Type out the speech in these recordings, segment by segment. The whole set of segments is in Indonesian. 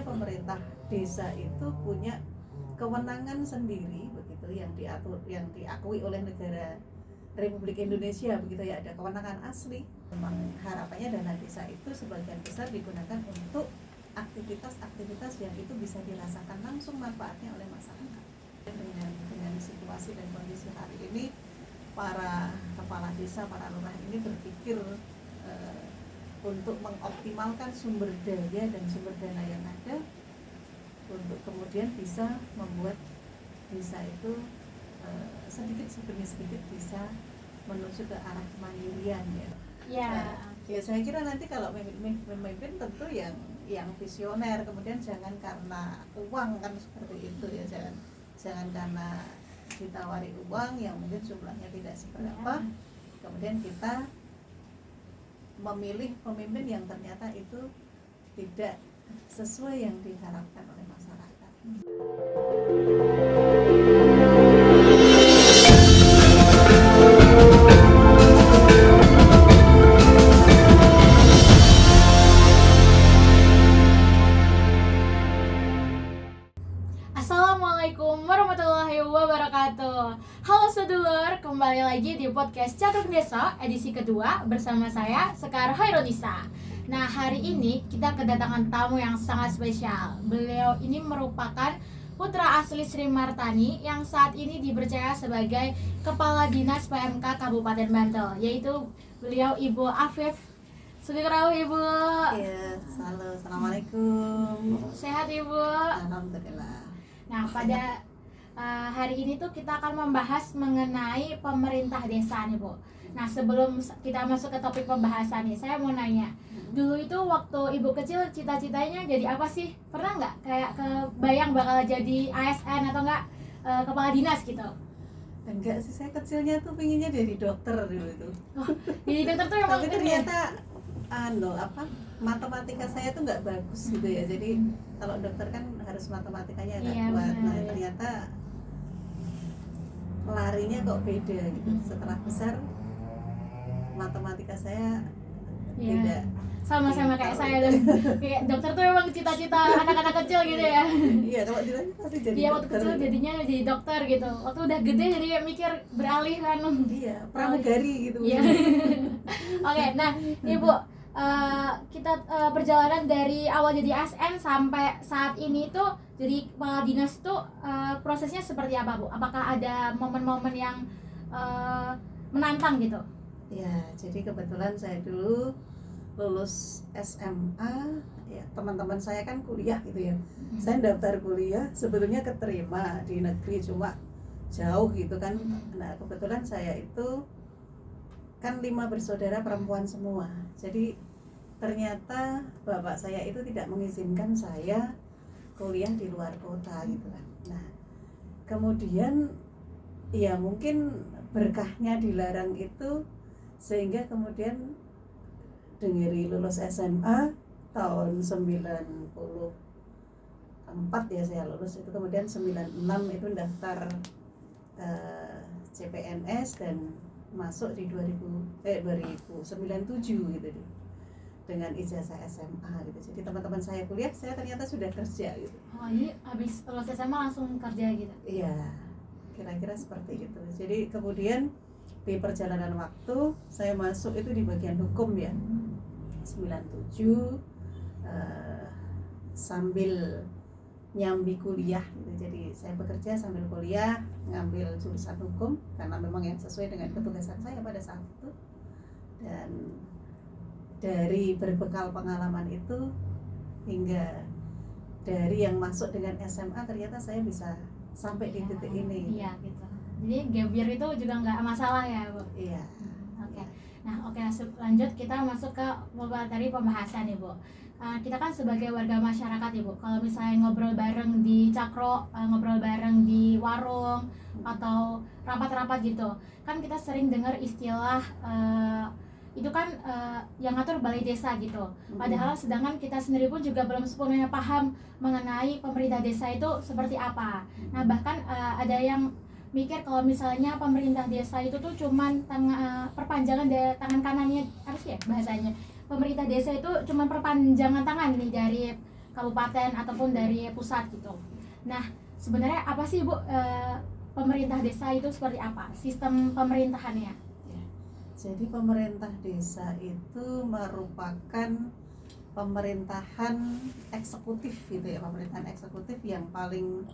sebenarnya pemerintah desa itu punya kewenangan sendiri begitu yang diakui oleh negara Republik Indonesia begitu ya, ada kewenangan asli. Memang harapannya dana desa itu sebagian besar digunakan untuk aktivitas-aktivitas yang itu bisa dirasakan langsung manfaatnya oleh masyarakat. Dengan situasi dan kondisi hari ini, para kepala desa, para lurah ini berpikir untuk mengoptimalkan sumber daya dan sumber dana yang ada untuk kemudian bisa membuat desa itu sedikit demi sedikit bisa menuju ke arah kemandirian ya. Ya saya kira nanti kalau memimpin tentu yang visioner, kemudian jangan karena uang kan seperti itu ya, jangan karena ditawari uang yang mungkin jumlahnya tidak seberapa, kemudian kita memilih pemimpin yang ternyata itu tidak sesuai yang diharapkan oleh masyarakat. Assalamualaikum warahmatullahi wabarakatuh. Halo sedulur, kembali lagi di podcast Catur Desa edisi kedua bersama saya Sekar Hairunisa. Nah, hari ini kita kedatangan tamu yang sangat spesial. Beliau ini merupakan putra asli Sri Martani yang saat ini dipercaya sebagai Kepala Dinas PMK Kabupaten Bantul, yaitu beliau Ibu Afif. Sugeng Ibu. Ya, halo, assalamualaikum. Sehat Ibu? Alhamdulillah. Nah, pada hari ini tuh kita akan membahas mengenai pemerintah desa nih Bu. Nah, sebelum kita masuk ke topik pembahasan nih, saya mau nanya, dulu itu waktu Ibu kecil cita-citanya jadi apa sih? Pernah nggak kayak kebayang bakal jadi ASN atau nggak kepala dinas gitu? Enggak sih, saya kecilnya tuh pinginnya jadi dokter dulu itu. Oh, jadi dokter tuh emang tapi ternyata matematika saya tuh nggak bagus gitu ya, jadi kalau dokter kan harus matematikanya agak kuat. Nah, ternyata larinya kok beda gitu. Setelah besar matematika saya tidak sama kayak saya dan kayak dokter tuh emang cita-cita anak-anak kecil gitu ya. Iya, kalau ditanya pasti jadi dokter. Waktu kecil jadinya jadi dokter gitu. Waktu udah gede jadi mikir beralih kan. Iya, pramugari gitu. Iya. Oke, nah Ibu, kita perjalanan dari awal jadi ASN sampai saat ini tuh jadi kepala dinas tuh prosesnya seperti apa Bu? Apakah ada momen-momen yang menantang gitu? Ya, jadi kebetulan saya dulu lulus SMA, ya teman-teman saya kan kuliah gitu ya. Saya daftar kuliah, sebetulnya keterima di negeri cuma jauh gitu kan. Nah, kebetulan saya itu kan 5 bersaudara perempuan semua. Jadi ternyata bapak saya itu tidak mengizinkan saya kuliah di luar kota gitu kan. Nah, kemudian ya mungkin berkahnya dilarang itu sehingga kemudian dari lulus SMA tahun 94 ya saya lulus itu, kemudian 96 itu daftar CPNS dan masuk di 2097 gitu deh, dengan ijazah SMA gitu. Jadi teman-teman saya kuliah, saya ternyata sudah kerja gitu. Oh, jadi habis lulus SMA langsung kerja gitu? Iya, kira-kira seperti itu. Jadi kemudian di perjalanan waktu saya masuk itu di bagian hukum ya, 97 sambil nyambi kuliah gitu. Jadi saya bekerja sambil kuliah, ngambil jurusan hukum karena memang yang sesuai dengan ketugasan saya pada saat itu. Dan dari berbekal pengalaman itu hingga dari yang masuk dengan SMA ternyata saya bisa sampai di titik ini. Iya gitu. Jadi gap year itu juga nggak masalah ya Bu? Iya. Oke. Nah oke, lanjut kita masuk ke tadi pembahasan nih Bu. Kita kan sebagai warga masyarakat ya Bu, kalau misalnya ngobrol bareng di cakro, ngobrol bareng di warung atau rapat-rapat gitu, kan kita sering dengar istilah itu kan yang ngatur balai desa gitu. Padahal sedangkan kita sendiri pun juga belum sepenuhnya paham mengenai pemerintah desa itu seperti apa. Nah bahkan ada yang mikir kalau misalnya pemerintah desa itu tuh cuman perpanjangan dari tangan kanannya, apa sih ya bahasanya, pemerintah desa itu cuman perpanjangan tangan nih dari kabupaten ataupun dari pusat gitu. Nah, sebenarnya apa sih Bu pemerintah desa itu seperti apa? Sistem pemerintahannya? Ya. Jadi pemerintah desa itu merupakan pemerintahan eksekutif gitu ya, pemerintahan eksekutif yang paling,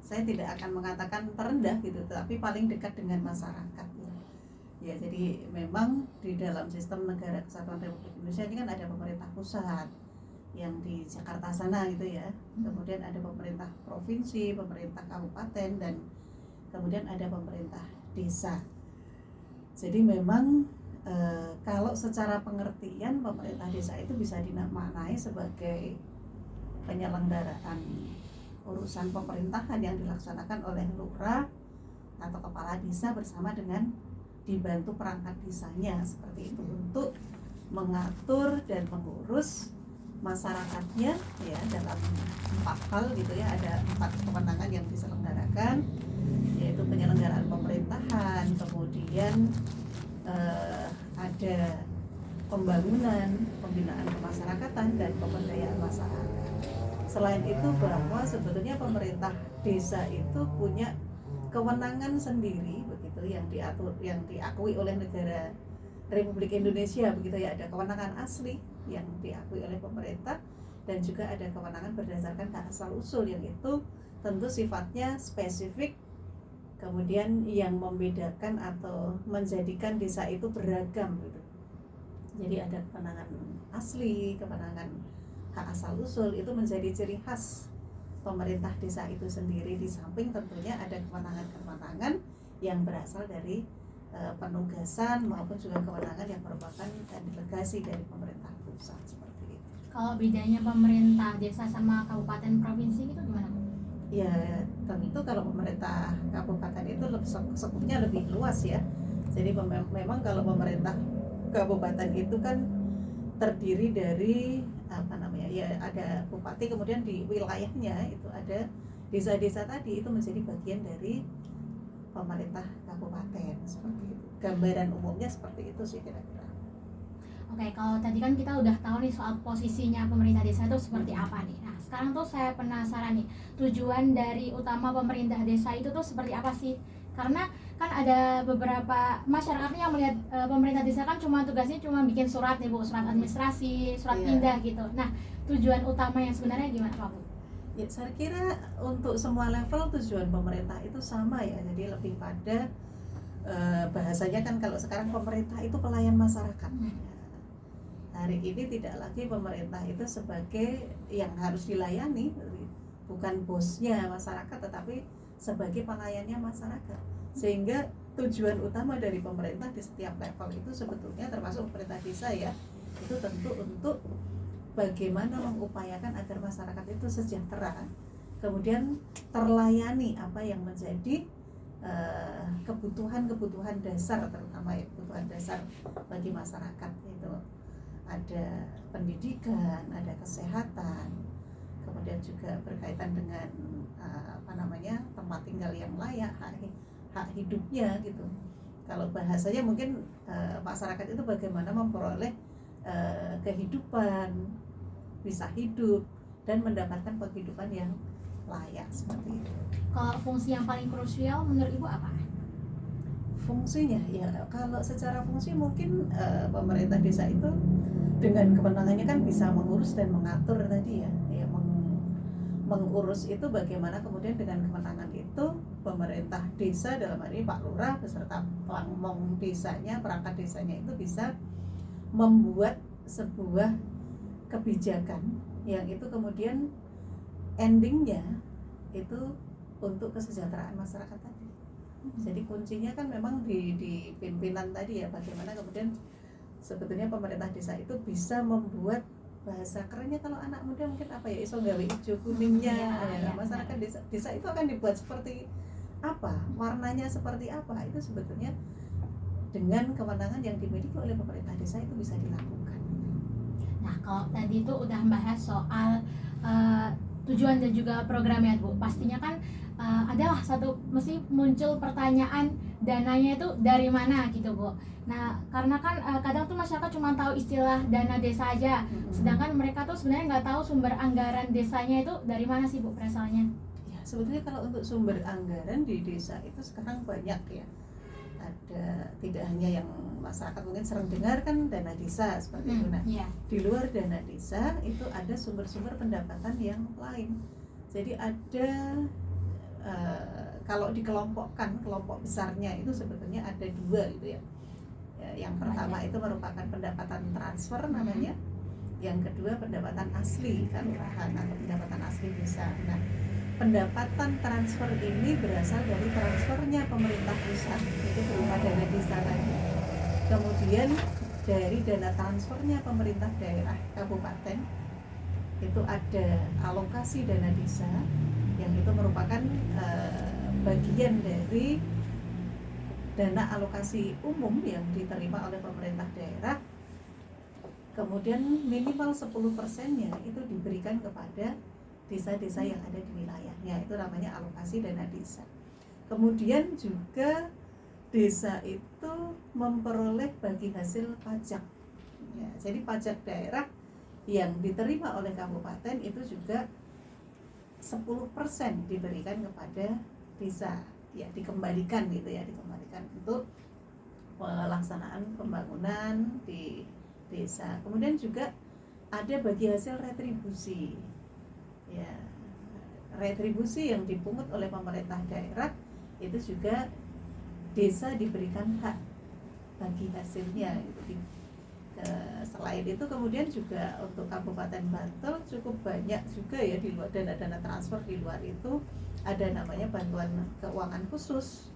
saya tidak akan mengatakan terendah gitu, tapi paling dekat dengan masyarakat gitu. Ya, jadi memang di dalam sistem negara kesatuan Republik Indonesia ini kan ada pemerintah pusat yang di Jakarta sana gitu ya, kemudian ada pemerintah provinsi, pemerintah kabupaten, dan kemudian ada pemerintah desa. Jadi memang kalau secara pengertian pemerintah desa itu bisa dimaknai sebagai penyelenggaraan urusan pemerintahan yang dilaksanakan oleh lurah atau kepala desa bersama dengan dibantu perangkat desanya seperti itu untuk mengatur dan mengurus masyarakatnya ya dalam 4 hal gitu ya. Ada 4 kewenangan yang diselenggarakan, yaitu penyelenggaraan pemerintahan, kemudian ada pembangunan, pembinaan kemasyarakatan, dan pemberdayaan masyarakat. Selain itu bahwa sebetulnya pemerintah desa itu punya kewenangan sendiri begitu yang diatur, yang diakui oleh negara Republik Indonesia begitu ya. Ada kewenangan asli yang diakui oleh pemerintah dan juga ada kewenangan berdasarkan hak asal usul yang itu tentu sifatnya spesifik, kemudian yang membedakan atau menjadikan desa itu beragam gitu. Jadi ada kewenangan asli, kewenangan hak asal usul, itu menjadi ciri khas pemerintah desa itu sendiri. Di samping tentunya ada kewenangan-kewenangan yang berasal dari penugasan maupun juga kewenangan yang merupakan delegasi dari pemerintah pusat seperti itu. Kalau bedanya pemerintah desa sama kabupaten provinsi itu gimana Bu? Ya tentu kalau pemerintah kabupaten itu sekupnya lebih luas ya. Jadi memang kalau pemerintah kabupaten itu kan terdiri dari ya ada bupati, kemudian di wilayahnya itu ada desa-desa tadi, itu menjadi bagian dari pemerintah kabupaten seperti itu. Gambaran umumnya seperti itu sih kira-kira. Oke, kalau tadi kan kita udah tahu nih soal posisinya pemerintah desa itu seperti apa nih. Nah, sekarang tuh saya penasaran nih, tujuan dari utama pemerintah desa itu tuh seperti apa sih? Karena kan ada beberapa masyarakat yang melihat pemerintah desa kan tugasnya cuma bikin surat nih Bu, surat administrasi, surat pindah gitu. Nah, tujuan utama yang sebenarnya gimana Pak Bu? Ya, saya kira untuk semua level tujuan pemerintah itu sama ya. Jadi lebih pada bahasanya kan kalau sekarang pemerintah itu pelayan masyarakat. Hari ini tidak lagi pemerintah itu sebagai yang harus dilayani, bukan bosnya masyarakat, tetapi sebagai pelayannya masyarakat. Sehingga tujuan utama dari pemerintah di setiap level itu sebetulnya termasuk pemerintah desa ya, itu tentu untuk bagaimana mengupayakan agar masyarakat itu sejahtera, kemudian terlayani apa yang menjadi kebutuhan-kebutuhan dasar, terutama ya, kebutuhan dasar bagi masyarakat itu ada pendidikan, ada kesehatan, kemudian juga berkaitan dengan tempat tinggal yang layak, hak hidupnya gitu. Kalau bahasanya mungkin masyarakat itu bagaimana memperoleh kehidupan, bisa hidup dan mendapatkan penghidupan yang layak seperti itu. Kalau fungsi yang paling krusial menurut Ibu apa? Fungsinya ya, kalau secara fungsi mungkin pemerintah desa itu dengan kewenangannya kan bisa mengurus dan mengatur tadi ya, mengurus itu bagaimana kemudian dengan kewenangan itu pemerintah desa dalam hal ini Pak Lurah beserta pamong desanya, perangkat desanya itu bisa membuat sebuah kebijakan yang itu kemudian endingnya itu untuk kesejahteraan masyarakat tadi. Jadi kuncinya kan memang di pimpinan tadi ya, bagaimana kemudian sebetulnya pemerintah desa itu bisa membuat, bahasa kerennya kalau anak muda mungkin apa ya, iso gawe ijo kuningnya ya. Masyarakat desa itu akan dibuat seperti apa, warnanya seperti apa, itu sebetulnya dengan kewenangan yang dimiliki oleh pemerintah desa itu bisa dilakukan. Nah, kalau tadi itu udah membahas soal tujuan dan juga programnya Bu, pastinya kan adalah mesti muncul pertanyaan dananya itu dari mana gitu Bu. Nah karena kan kadang tuh masyarakat cuma tahu istilah dana desa aja, sedangkan mereka tuh sebenarnya nggak tahu sumber anggaran desanya itu dari mana sih Bu berasalnya. Ya, sebetulnya kalau untuk sumber anggaran di desa itu sekarang banyak ya. Ada, tidak hanya yang masyarakat mungkin sering dengar kan dana desa seperti itu. Nah, di luar dana desa itu ada sumber-sumber pendapatan yang lain. Jadi ada kalau dikelompokkan, kelompok besarnya itu sebetulnya ada dua gitu ya. Yang pertama itu merupakan pendapatan transfer namanya. Yang kedua pendapatan asli kelurahan atau pendapatan asli desa. Nah, pendapatan transfer ini berasal dari transfernya pemerintah pusat, itu berupa dana desa tadi. Kemudian dari dana transfernya pemerintah daerah kabupaten itu ada alokasi dana desa yang itu merupakan bagian dari dana alokasi umum yang diterima oleh pemerintah daerah. Kemudian minimal 10%-nya itu diberikan kepada desa-desa yang ada di wilayahnya, itu namanya alokasi dana desa. Kemudian juga desa itu memperoleh bagi hasil pajak ya, jadi pajak daerah yang diterima oleh kabupaten itu juga 10% diberikan kepada desa ya, dikembalikan gitu ya, dikembalikan untuk pelaksanaan pembangunan di desa. Kemudian juga ada bagi hasil retribusi ya, retribusi yang dipungut oleh pemerintah daerah itu juga desa diberikan hak bagi hasilnya gitu. Selain itu kemudian juga untuk Kabupaten Bantul cukup banyak juga ya di luar dana-dana transfer di luar itu ada namanya bantuan keuangan khusus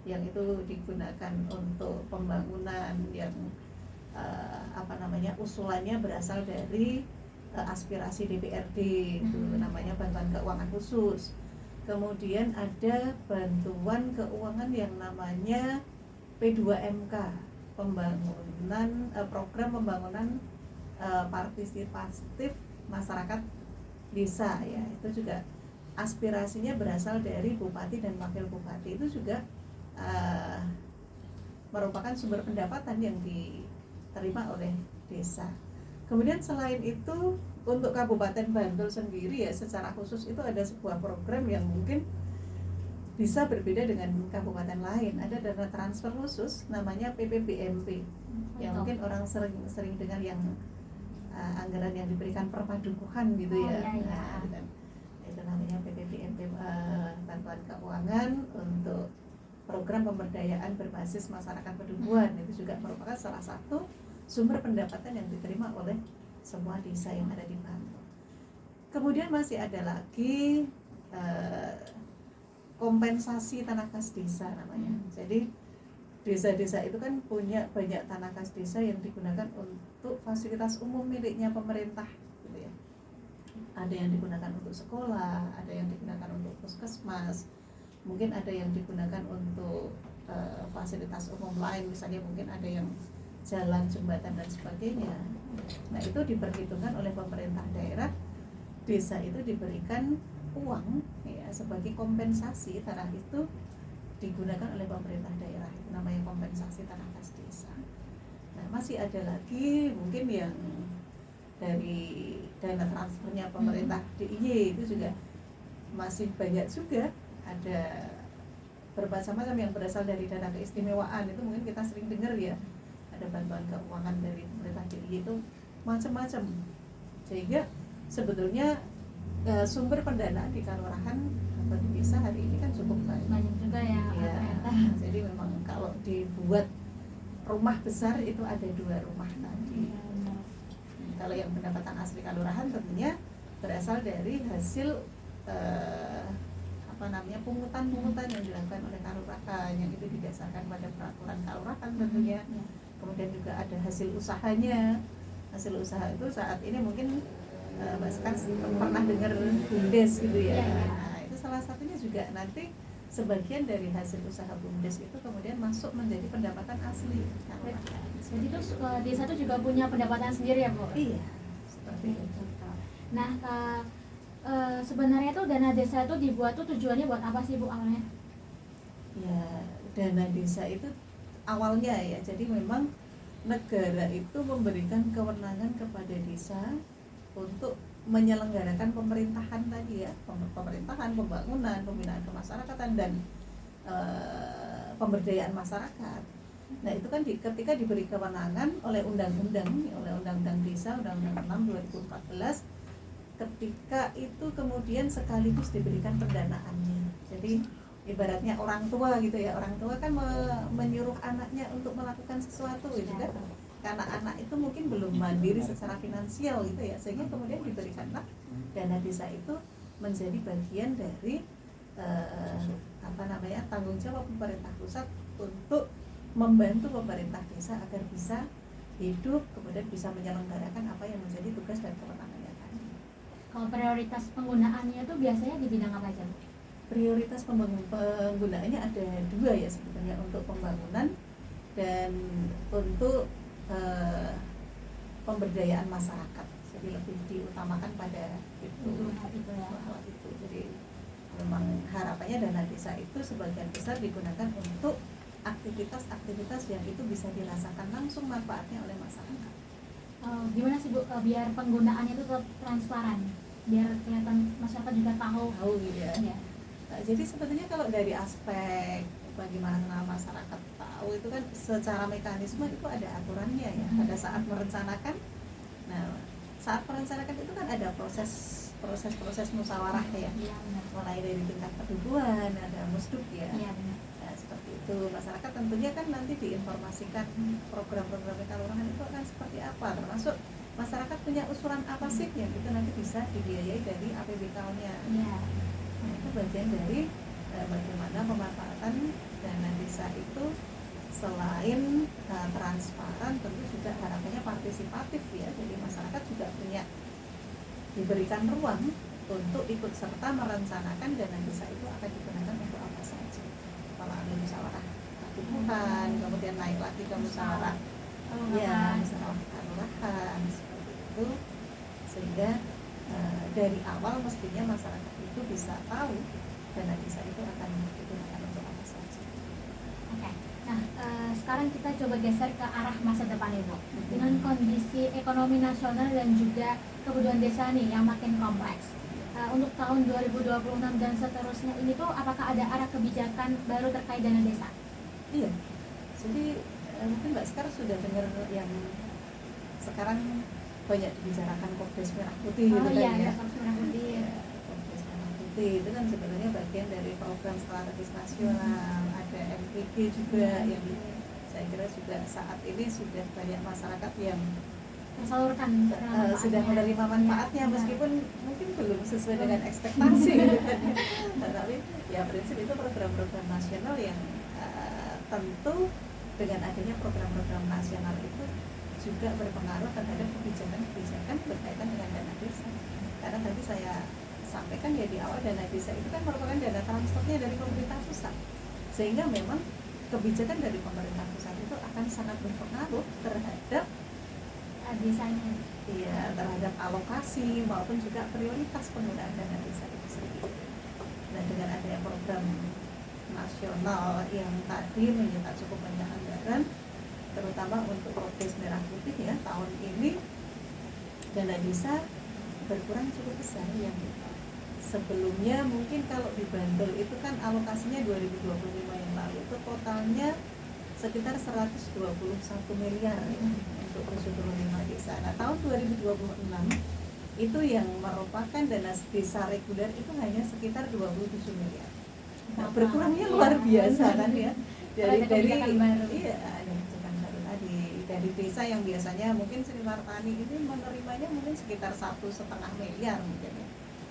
yang itu digunakan untuk pembangunan yang usulannya berasal dari aspirasi DPRD, itu namanya bantuan keuangan khusus. Kemudian ada bantuan keuangan yang namanya P2MK, program pembangunan partisipatif masyarakat desa ya. Itu juga aspirasinya berasal dari bupati dan wakil bupati, itu juga merupakan sumber pendapatan yang diterima oleh desa. Kemudian selain itu untuk Kabupaten Bantul sendiri ya secara khusus itu ada sebuah program yang mungkin bisa berbeda dengan kabupaten lain. Ada dana transfer khusus namanya PPBMP yang mungkin orang sering dengar yang anggaran yang diberikan per padukuhan gitu ya. Nah, itu namanya PPBMP, bantuan keuangan untuk program pemberdayaan berbasis masyarakat peduluan. Itu juga merupakan salah satu sumber pendapatan yang diterima oleh semua desa yang ada di Bantul. Kemudian masih ada lagi kompensasi tanah kas desa namanya. Jadi desa-desa itu kan punya banyak tanah kas desa yang digunakan untuk fasilitas umum miliknya pemerintah gitu ya. Ada yang digunakan untuk sekolah, ada yang digunakan untuk puskesmas, mungkin ada yang digunakan untuk fasilitas umum lain, misalnya mungkin ada yang jalan, jembatan dan sebagainya. Nah, itu diperhitungkan oleh pemerintah daerah. Desa itu diberikan uang ya sebagai kompensasi tanah itu digunakan oleh pemerintah daerah, itu namanya kompensasi tanah kas desa. Nah, masih ada lagi mungkin yang dari dana transfernya pemerintah DIY itu juga masih banyak juga, ada bermacam-macam yang berasal dari dana keistimewaan, itu mungkin kita sering dengar ya, ada bantuan keuangan dari pemerintah DIY itu macam-macam. Sehingga sebetulnya sumber pendanaan di kelurahan atau di desa hari ini kan cukup banyak juga ya. Jadi memang kalau dibuat rumah besar itu ada 2 rumah tadi. Kalau yang pendapatan asli kelurahan tentunya berasal dari hasil pungutan yang dilakukan oleh kelurahan, yang itu didasarkan pada peraturan kelurahan tentunya. Kemudian juga ada hasil usahanya. Hasil usaha itu saat ini mungkin Mbak Sekar pernah dengar BUMDes gitu ya. Nah, itu salah satunya juga nanti sebagian dari hasil usaha BUMDes itu kemudian masuk menjadi pendapatan asli. Jadi itu desa itu juga punya pendapatan sendiri ya Bu? Iya, seperti itu. Nah, sebenarnya tuh dana desa itu dibuat tuh tujuannya buat apa sih Bu awalnya? Ya, dana desa itu awalnya ya, jadi memang negara itu memberikan kewenangan kepada desa untuk menyelenggarakan pemerintahan tadi ya, pemerintahan, pembangunan, pembinaan kemasyarakatan dan pemberdayaan masyarakat. Nah itu kan ketika diberi kewenangan oleh undang-undang desa, undang-undang 6 2014, ketika itu kemudian sekaligus diberikan pendanaannya. Jadi ibaratnya orang tua gitu ya, orang tua kan menyuruh anaknya untuk melakukan sesuatu gitu kan, karena anak itu mungkin belum mandiri secara finansial gitu ya, sehingga kemudian diberikanlah dana desa itu menjadi bagian dari tanggung jawab pemerintah pusat untuk membantu pemerintah desa agar bisa hidup, kemudian bisa menyelenggarakan apa yang menjadi tugas dan kewenangannya tadi. Kalau prioritas penggunaannya itu biasanya di bidang apa aja? Prioritas penggunaannya ada dua ya sebenarnya, untuk pembangunan dan untuk pemberdayaan masyarakat. Jadi lebih diutamakan pada itu. Jadi memang harapannya dana desa itu sebagian besar digunakan untuk aktivitas-aktivitas yang itu bisa dirasakan langsung manfaatnya oleh masyarakat. Gimana sih Bu, biar penggunaannya itu tetap transparan, biar kelihatan masyarakat juga tahu gitu ya. Nah, jadi sebetulnya kalau dari aspek bagaimana masyarakat tahu itu kan secara mekanisme itu ada aturannya ya. Pada saat merencanakan, nah saat merencanakan itu kan ada proses musyawarah ya, mulai dari tingkat ketubuhan, ada musduk ya. Nah, seperti itu, masyarakat tentunya kan nanti diinformasikan program-program kelurahan itu akan seperti apa, termasuk masyarakat punya usulan apa sih yang itu nanti bisa dibiayai dari APBK-nya. Nah, itu bagian dari bagaimana pemanfaatan dana desa itu selain transparan, tentu juga harapannya partisipatif ya. Jadi masyarakat juga punya diberikan ruang untuk ikut serta merencanakan dana desa itu akan digunakan untuk apa saja. Kalau ada musyawarah ketubuhan, kemudian naik lagi ke musyawarah musyawarah kelurahan seperti itu, sehingga dari awal mestinya masyarakat itu bisa tahu dana desa itu akan digunakan untuk apa saja. Oke. Nah, sekarang kita coba geser ke arah masa depan Ibu. Dengan kondisi ekonomi nasional dan juga kebutuhan desa nih yang makin kompleks. Untuk tahun 2026 dan seterusnya ini tuh apakah ada arah kebijakan baru terkait dana desa? Iya. Jadi mungkin Mbak sekarang sudah dengar yang sekarang banyak dibicarakan Kopdes Merah Putih gitu kan ya. Kopdes Merah Putih. Kopdes Merah Putih itu kan sebenarnya bagian dari program strategis nasional. Ada MPG juga yang saya kira juga saat ini sudah banyak masyarakat yang tersalurkan sudah menerima manfaatnya, meskipun mungkin belum sesuai dengan ekspektasi gitu kan. Tapi ya prinsip itu program-program nasional yang tentu dengan adanya program-program nasional itu juga berpengaruh terhadap kebijakan-kebijakan berkaitan dengan dana desa. Karena tadi saya sampaikan ya di awal, dana desa itu kan merupakan dana transfernya dari pemerintah pusat, sehingga memang kebijakan dari pemerintah pusat itu akan sangat berpengaruh terhadap desanya, ya, terhadap alokasi maupun juga prioritas penggunaan dana desa itu sendiri. Dan dengan adanya program nasional yang tadi menyita cukup banyak anggaran, terutama untuk Kopdes Merah Putih ya, tahun ini dana desa berkurang cukup besar. Yang sebelumnya mungkin kalau di Bantul itu kan alokasinya 2025 yang lalu itu totalnya sekitar 121 miliar ya, untuk 75 desa. Nah tahun 2026 itu yang merupakan dana desa reguler itu hanya sekitar 27 miliar. Nah, berkurangnya luar biasa kan ya. Dari iya, ada kebijakan baru tadi. Dari desa yang biasanya mungkin Sri Martani ini menerimanya mungkin sekitar 1,5 miliar mungkin ya.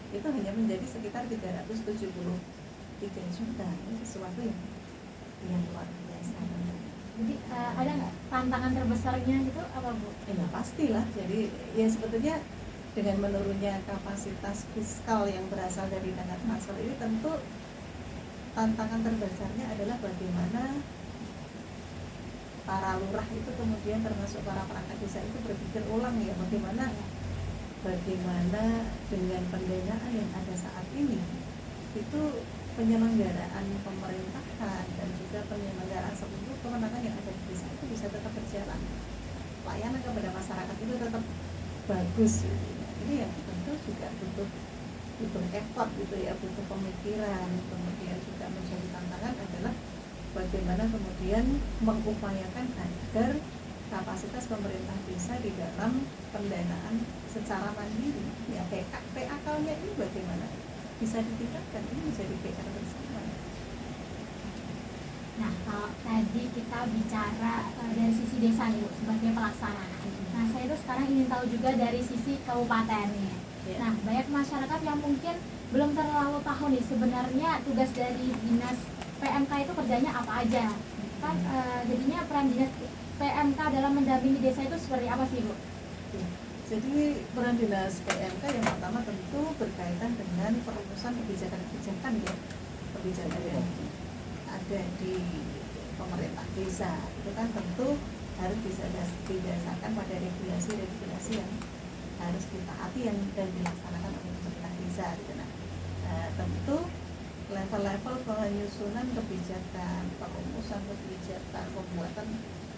Itu hanya menjadi sekitar 373 juta. Ini sesuatu yang luar biasa. Jadi ada nggak tantangan terbesarnya itu apa Bu? Ya pastilah. Jadi ya sebetulnya dengan menurunnya kapasitas fiskal yang berasal dari dana transfer ini, tentu tantangan terbesarnya adalah bagaimana para lurah itu kemudian termasuk para perangkat desa itu berpikir ulang ya, bagaimana dengan pendanaan yang ada saat ini itu penyelenggaraan pemerintahan dan juga penyelenggaraan seluruh kewenangan yang ada di desa itu bisa tetap berjalan, layanan kepada masyarakat itu tetap bagus gitu. Ini yang tentu juga butuh effort gitu ya, butuh pemikiran. Kemudian juga menjadi tantangan adalah bagaimana kemudian mengupayakan agar kapasitas pemerintah desa di dalam pendanaan secara mandiri, ya PAK-nya ini bagaimana bisa ditingkatkan, ini menjadi PR bersama. Nah, kalau tadi kita bicara dari sisi desa nih Bu, sebagai pelaksana. Nah, saya itu sekarang ingin tahu juga dari sisi kabupatennya. Nah, banyak masyarakat yang mungkin belum terlalu tahu nih sebenarnya tugas dari dinas PMK itu kerjanya apa aja. Kan jadinya peran dinas PMK dalam mendampingi desa itu seperti apa sih Bu? Jadi peran dinas PMK yang pertama tentu berkaitan dengan perumusan kebijakan-kebijakan ya, kebijakan yang ada di pemerintah desa itu kan tentu harus bisa didasarkan pada regulasi yang harus ditaati yang dan dilaksanakan oleh pemerintah desa gitu. Nah, tentu level-level penyusunan kebijakan, perumusan kebijakan, pembuatan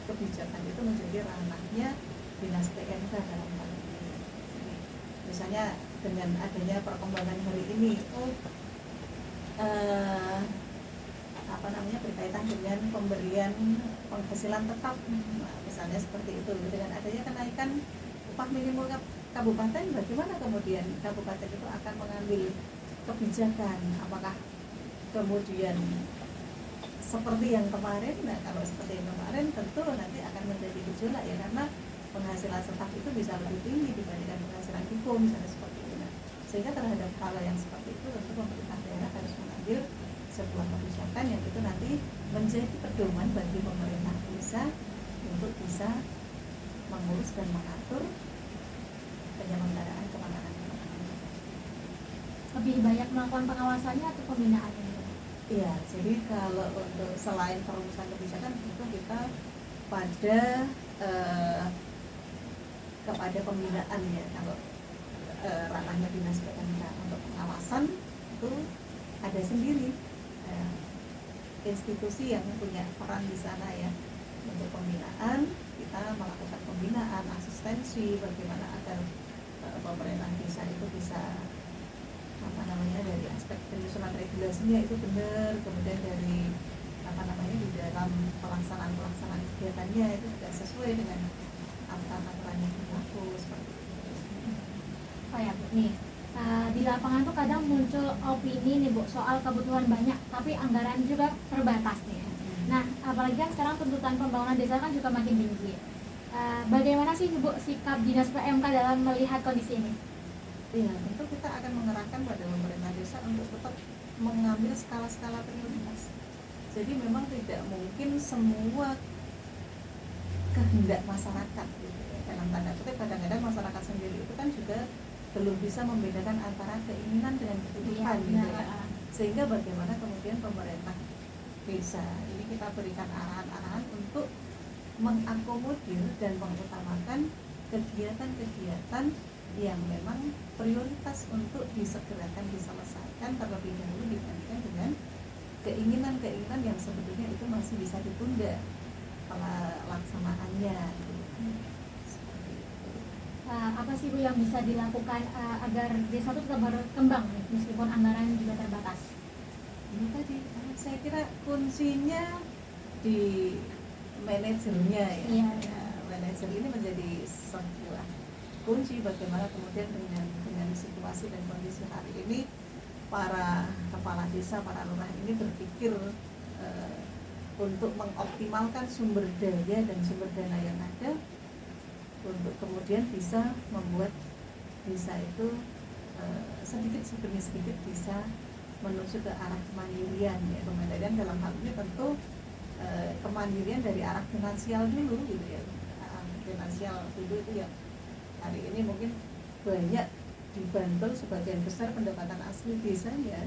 kebijakan itu menjadi ranahnya dinas PMK dalam hal ini. Misalnya dengan adanya perkembangan hari ini, berkaitan dengan pemberian penghasilan tetap, nah, misalnya seperti itu. Dengan adanya kenaikan upah minimum kabupaten, bagaimana kemudian kabupaten itu akan mengambil kebijakan, apakah kemudian seperti yang kemarin? Nah, kalau seperti yang kemarin tentu nanti akan menjadi gejolak ya, karena penghasilan tetap itu bisa lebih tinggi dibandingkan penghasilan FIFO misalnya seperti itu. Nah, sehingga terhadap hal yang seperti itu tentu pemerintah daerah harus mengambil sebuah kebijakan yang itu nanti menjadi pedoman bagi pemerintah desa untuk bisa mengurus dan mengatur penyelenggaraan kewenangan. Lebih banyak melakukan pengawasannya atau pembinaannya? Iya, jadi kalau untuk selain perumusan kebijakan itu kita pada kepada pembinaan ya. Kalau ranahnya dinas PMK untuk pengawasan itu ada sendiri institusi yang punya peran di sana ya. Untuk pembinaan kita melakukan pembinaan, asistensi bagaimana agar pemerintah desa itu bisa dari aspek penyusunan regulasinya itu benar, kemudian dari di dalam pelaksanaan kegiatannya itu juga sesuai dengan aturan yang berlaku seperti itu. Oh ya Bu, nih di lapangan tuh kadang muncul opini nih Bu soal kebutuhan banyak tapi anggaran juga terbatas nih. Nah, apalagi kan sekarang tuntutan pembangunan desa kan juga makin tinggi. Bagaimana sih Bu sikap dinas PMK dalam melihat kondisi ini? Iya, tentu kita akan mengerahkan pada pemerintah desa untuk tetap mengambil skala-skala prioritas. Jadi memang tidak mungkin semua kehendak masyarakat gitu ya. Dalam tanda kutip kadang-kadang masyarakat sendiri itu kan juga belum bisa membedakan antara keinginan dengan kebutuhan gitu ya. Sehingga bagaimana kemudian pemerintah desa ini kita berikan arahan-arahan untuk mengakomodir dan mengutamakan kegiatan-kegiatan yang memang prioritas untuk disegerakan diselesaikan terlebih dahulu dibandingkan dengan keinginan-keinginan yang sebetulnya itu masih bisa ditunda pelaksanaannya gitu. Apa sih Bu yang bisa dilakukan agar desa itu tetap berkembang meskipun anggaran juga terbatas? Ini tadi saya kira kuncinya di manajernya ya. Iya. Manajer ini menjadi sebuah kunci bagaimana kemudian dengan situasi dan kondisi hari ini para kepala desa, para lurah ini berpikir untuk mengoptimalkan sumber daya dan sumber dana yang ada untuk kemudian bisa membuat desa itu sedikit demi sedikit bisa menuju ke arah kemandirian ya. Kemandirian dalam hal ini tentu kemandirian dari arah finansial dulu gitu ya. Finansial dulu itu yang hari ini mungkin banyak dibantu sebagian besar pendapatan asli desanya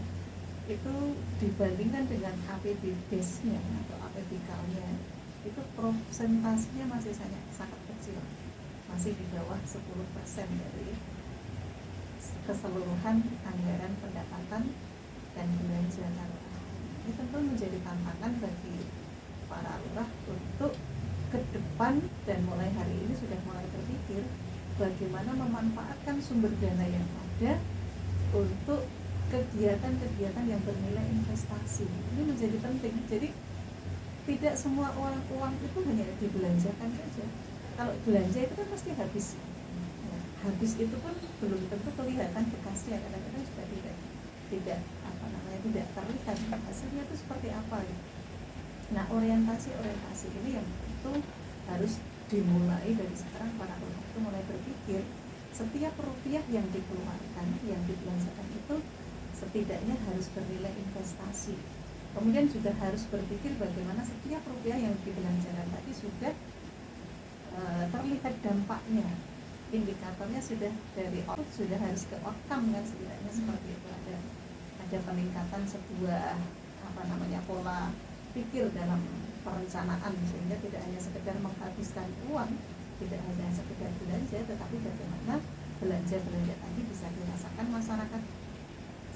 itu dibandingkan dengan APBDes-nya atau APBK-nya itu prosentasenya masih sangat kecil, masih di bawah 10% dari keseluruhan anggaran pendapatan dan belanja taruhan. Ini tentu menjadi tantangan bagi para lurah untuk ke depan dan mulai hari ini sudah mulai berpikir bagaimana memanfaatkan sumber dana yang ada untuk kegiatan-kegiatan yang bernilai investasi. Ini menjadi penting. Jadi tidak semua uang itu hanya dibelanjakan saja. Kalau belanja itu kan pasti habis. Nah, habis itu pun belum tentu kelihatan bekasnya, kadang-kadang juga tidak tidak terlihat hasilnya itu seperti apa gitu. Nah, orientasi ini yang tentu harus dimulai dari sekarang. Para pelaku itu mulai berpikir setiap rupiah yang dikeluarkan, yang dibelanjakan itu setidaknya harus bernilai investasi. Kemudian juga harus berpikir bagaimana setiap rupiah yang dibelanjakan tadi sudah terlihat dampaknya, indikatornya sudah dari output sudah harus ke outcome kan, setidaknya seperti itu. Ada peningkatan sebuah pola pikir dalam perencanaan, sehingga tidak hanya sekedar menghabiskan uang, tidak hanya sekedar belanja, tetapi bagaimana belanja tadi bisa dirasakan masyarakat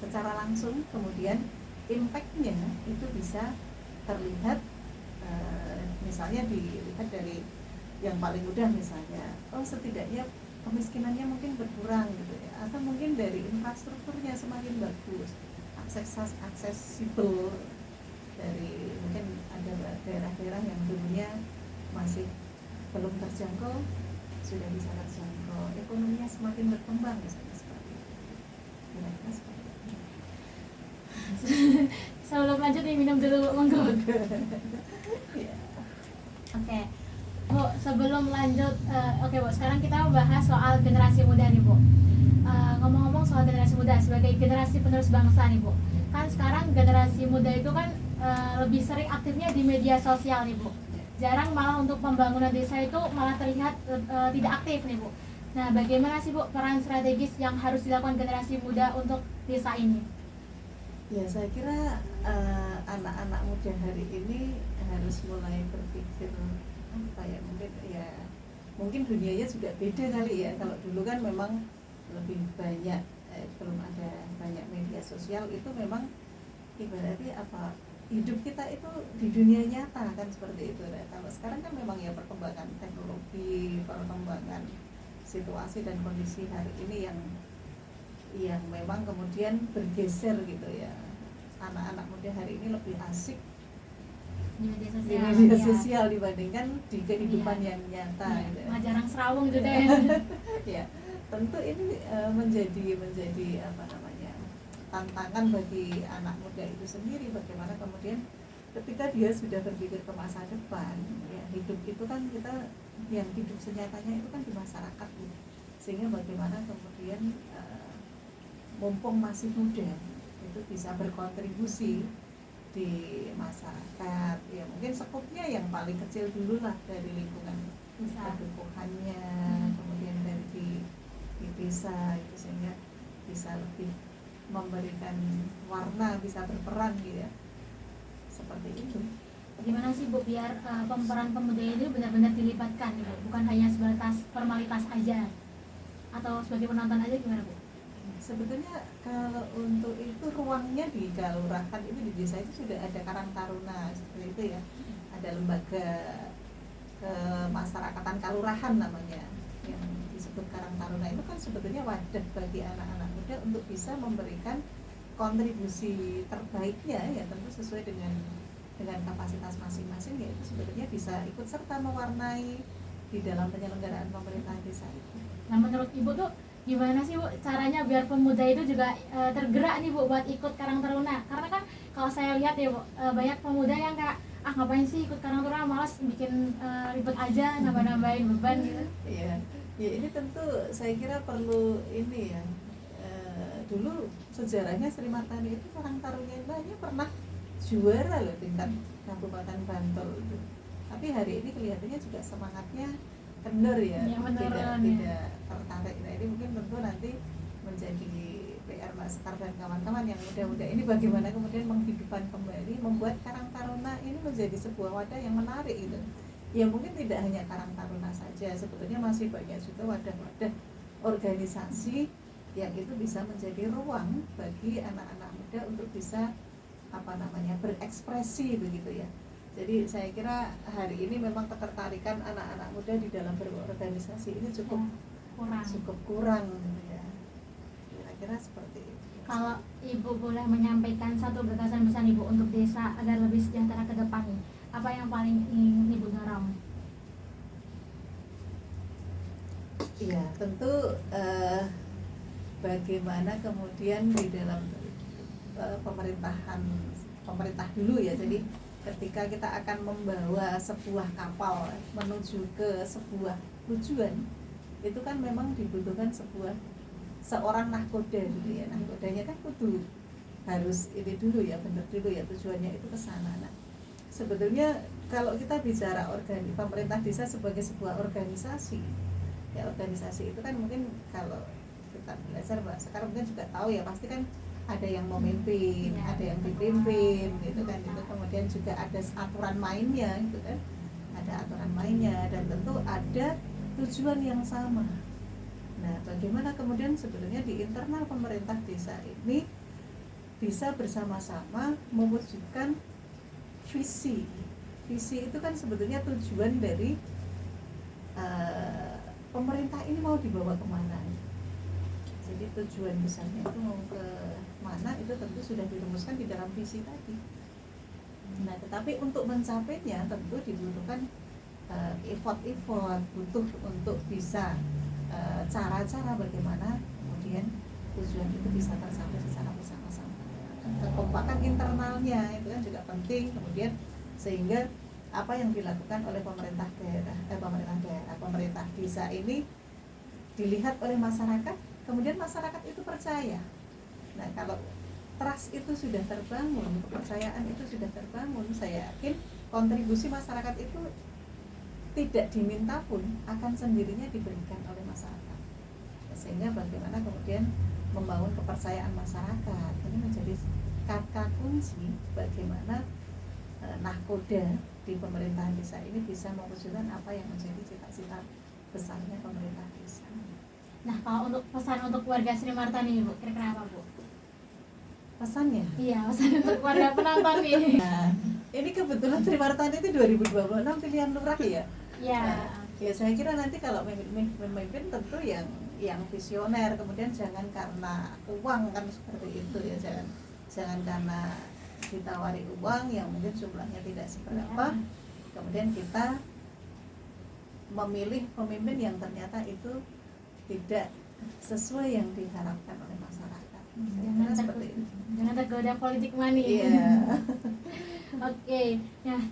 secara langsung, kemudian impact-nya itu bisa terlihat, misalnya dilihat dari yang paling mudah, misalnya setidaknya kemiskinannya mungkin berkurang gitu ya, atau mungkin dari infrastrukturnya semakin bagus, aksesibel, dari mungkin ada daerah-daerah yang dulunya masih belum terjangkau sudah bisa terjangkau, ekonominya semakin berkembang misalnya seperti itu. Kira-kira seperti itu. Sebelum lanjut minum dulu Bu, monggo. Ya. Oke. Bu, sebelum lanjut, oke Bu, sekarang kita membahas soal generasi muda nih Bu. Ngomong-ngomong soal generasi muda sebagai generasi penerus bangsa nih Bu, kan sekarang generasi muda itu kan lebih sering aktifnya di media sosial nih Bu. Jarang malah untuk pembangunan desa itu malah terlihat tidak aktif nih Bu. Nah, bagaimana sih Bu peran strategis yang harus dilakukan generasi muda untuk desa ini? Ya, saya kira anak-anak muda hari ini harus mulai berpikir mungkin dunianya juga beda kali ya. Kalau dulu kan memang lebih banyak, belum ada banyak media sosial, itu memang ibaratnya hidup kita itu di dunia nyata kan, seperti itu. Nah, kalau sekarang kan memang ya perkembangan teknologi, perkembangan situasi dan kondisi hari ini yang memang kemudian bergeser gitu ya. Anak-anak muda hari ini lebih asik Di media sosial dibandingkan di kehidupan yang nyata gitu. Jarang serawung juga ya. Ya, tentu ini menjadi tantangan bagi anak muda itu sendiri, bagaimana kemudian ketika dia sudah berpikir ke masa depan, ya hidup itu kan kita yang hidup senyatanya itu kan di masyarakat gitu. Sehingga bagaimana kemudian mumpung masih muda itu bisa berkontribusi di masyarakat, ya mungkin sekupnya yang paling kecil dulu lah, dari lingkungan kedukuhannya, kemudian dari di desa itu, sehingga bisa lebih memberikan warna, bisa berperan gitu ya, seperti itu. Gimana sih Bu biar pemeran pemuda ini benar-benar dilibatkan gitu, bukan hanya sebatas formalitas aja atau sebagai penonton aja, gimana Bu? Sebetulnya kalau untuk itu ruangnya di kelurahan itu, di desa itu sudah ada Karang Taruna seperti itu ya, ada lembaga kemasyarakatan kalurahan namanya yang disebut Karang Taruna. Itu kan sebetulnya wadah bagi anak-anak muda untuk bisa memberikan kontribusi terbaiknya, ya tentu sesuai dengan kapasitas masing-masing, yaitu sebetulnya bisa ikut serta mewarnai di dalam penyelenggaraan pemerintahan desa itu. Nah, menurut Ibu tuh gimana sih Bu caranya biar pemuda itu juga tergerak nih Bu buat ikut Karang Taruna? Karena kan kalau saya lihat ya Bu, banyak pemuda yang kayak ngapain sih ikut Karang Taruna, malas, bikin ribet aja, nambah-nambahin beban gitu. Iya, ya ini tentu saya kira perlu ini ya. Dulu sejarahnya Sri Martani itu Karang Tarunanya pernah juara loh tingkat Kabupaten Bantul itu. Tapi hari ini kelihatannya juga semangatnya kendor ya, tidak tertarik. Nah, ini mungkin tentu nanti menjadi PR Mbak Sekar dan kawan-kawan yang muda-muda ini, bagaimana kemudian menghidupkan kembali, membuat Karang Taruna ini menjadi sebuah wadah yang menarik gitu. Ya mungkin tidak hanya Karang Taruna saja, sebetulnya masih banyak juga wadah-wadah organisasi yang itu bisa menjadi ruang bagi anak-anak muda untuk bisa berekspresi begitu ya. Jadi saya kira hari ini memang ketertarikan anak-anak muda di dalam berorganisasi ini cukup kurang gitu ya. Kira-kira seperti itu. Kalau Ibu boleh menyampaikan satu gagasan besar Ibu untuk desa agar lebih sejahtera ke depan nih, apa yang paling ingin Ibu dorong? Iya, tentu bagaimana kemudian di dalam pemerintah dulu ya. Jadi ketika kita akan membawa sebuah kapal menuju ke sebuah tujuan, itu kan memang dibutuhkan seorang nahkoda gitu ya. Nahkodanya kan kudu harus ini dulu ya, benar dulu ya, tujuannya itu ke sana. Nah, sebetulnya kalau kita bicara pemerintah desa sebagai sebuah organisasi, ya organisasi itu kan mungkin kalau kita belajar Mbak sekarang mungkin juga tahu ya, pasti kan ada yang memimpin, ada yang dipimpin gitu kan, itu kemudian juga ada aturan mainnya gitu kan, ada aturan mainnya dan tentu ada tujuan yang sama. Nah, bagaimana kemudian sebetulnya di internal pemerintah desa ini bisa bersama-sama mewujudkan visi. Visi itu kan sebetulnya tujuan dari pemerintah ini mau dibawa kemana. Jadi tujuan besarnya itu mau ke mana itu tentu sudah dirumuskan di dalam visi tadi. Nah, tetapi untuk mencapainya tentu dibutuhkan effort, butuh untuk bisa cara-cara bagaimana kemudian tujuan itu bisa tercapai secara bersama-sama. Kekompakan internalnya itu kan juga penting, kemudian sehingga apa yang dilakukan oleh pemerintah desa ini dilihat oleh masyarakat, kemudian masyarakat itu percaya. Nah, kalau trust itu sudah terbangun, kepercayaan itu sudah terbangun, saya yakin kontribusi masyarakat itu tidak diminta pun akan sendirinya diberikan oleh masyarakat. Sehingga bagaimana kemudian membangun kepercayaan masyarakat ini menjadi kata kunci bagaimana nahkoda di pemerintahan desa ini bisa mewujudkan apa yang menjadi cita-cita besarnya pemerintah desa. Nah, kalau untuk pesan untuk warga Sri Martani Bu, kira-kira apa Bu? Pesannya? Iya, pesan untuk warga penonton nih. Nah, ini kebetulan Sri Martani itu 2026 pilihan lurah ya. Iya. Ya saya kira nanti kalau memimpin tentu yang visioner, kemudian jangan karena uang kan seperti itu ya, jangan karena ditawari uang yang mungkin jumlahnya tidak seberapa, kemudian kita memilih pemimpin yang ternyata itu tidak sesuai yang diharapkan oleh masyarakat. Jangan tergoda politik money. Iya. Oke, nah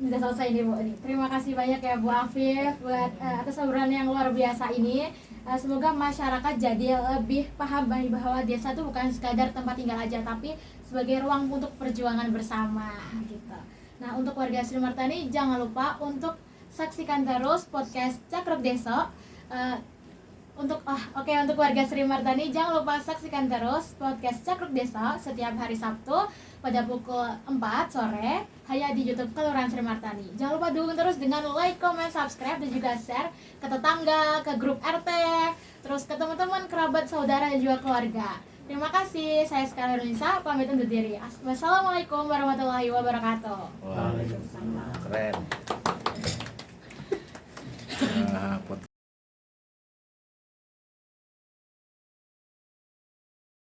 sudah selesai nih Bu. Terima kasih banyak ya Bu Afif buat atas obrolan yang luar biasa ini. Semoga masyarakat jadi lebih paham bahwa desa itu bukan sekadar tempat tinggal aja, tapi sebagai ruang untuk perjuangan bersama gitu. Nah, untuk warga Sri Martani jangan lupa untuk saksikan terus podcast Cakruk Desa. Untuk warga Sri Martani jangan lupa saksikan terus podcast Cakruk Desa setiap hari Sabtu pada pukul 4 sore hanya di YouTube Kelurahan Sri Martani. Jangan lupa dukung terus dengan like, comment, subscribe dan juga share ke tetangga, ke grup RT, terus ke teman-teman, kerabat, saudara dan juga keluarga. Terima kasih. Saya Scarlett Nurlisa pamit undur diri. Wassalamualaikum warahmatullahi wabarakatuh. Waalaikumsalam. Keren.